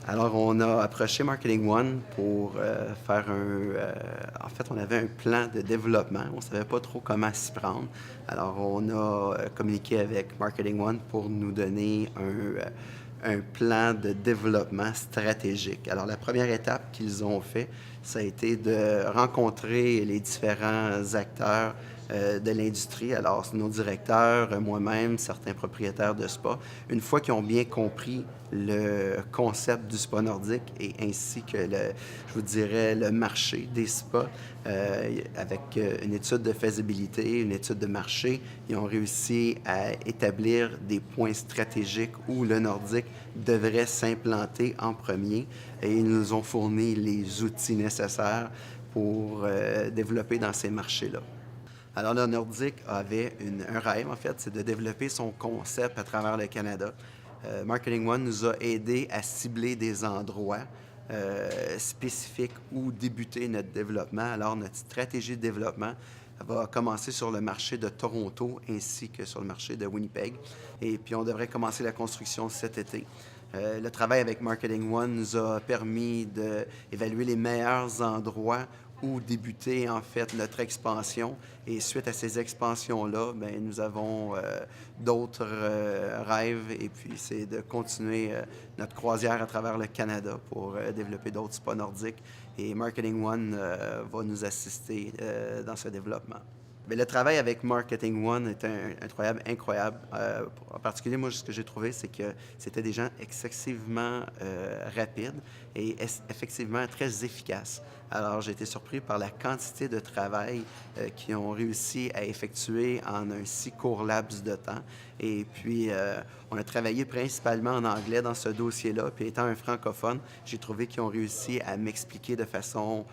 Alors, on a approché Marketing One pour faire en fait, on avait un plan de développement. On ne savait pas trop comment s'y prendre. Alors, on a communiqué avec Marketing One pour nous donner un plan de développement stratégique. Alors, la première étape qu'ils ont fait, ça a été de rencontrer les différents acteurs de l'industrie. Alors, nos directeurs, moi-même, certains propriétaires de spa, une fois qu'ils ont bien compris le concept du spa nordique et ainsi que je vous dirais, le marché des spas, avec une étude de faisabilité, une étude de marché, ils ont réussi à établir des points stratégiques où le nordique devrait s'implanter en premier et ils nous ont fourni les outils nécessaires pour développer dans ces marchés-là. Alors, le Nordique avait un rêve, en fait, c'est de développer son concept à travers le Canada. Marketing One nous a aidé à cibler des endroits spécifiques où débuter notre développement. Alors, notre stratégie de développement va commencer sur le marché de Toronto ainsi que sur le marché de Winnipeg. Et puis, on devrait commencer la construction cet été. Le travail avec Marketing One nous a permis d'évaluer les meilleurs endroits où débuter en fait notre expansion. Et suite à ces expansions-là, bien, nous avons d'autres rêves et puis c'est de continuer notre croisière à travers le Canada pour développer d'autres spas nordiques. Et Marketing One va nous assister dans ce développement. Mais le travail avec Marketing One est incroyable, incroyable. En particulier, moi, ce que j'ai trouvé, c'est que c'était des gens excessivement rapides et effectivement très efficaces. Alors, j'ai été surpris par la quantité de travail qu'ils ont réussi à effectuer en un si court laps de temps. Et puis, on a travaillé principalement en anglais dans ce dossier-là. Puis, étant un francophone, j'ai trouvé qu'ils ont réussi à m'expliquer de façon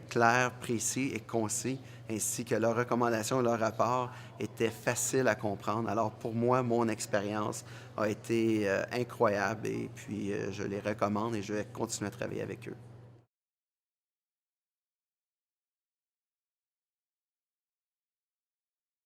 claire, précise et concise, ainsi que leurs recommandations et leurs rapports étaient faciles à comprendre. Alors, pour moi, mon expérience a été incroyable et puis je les recommande et je vais continuer à travailler avec eux.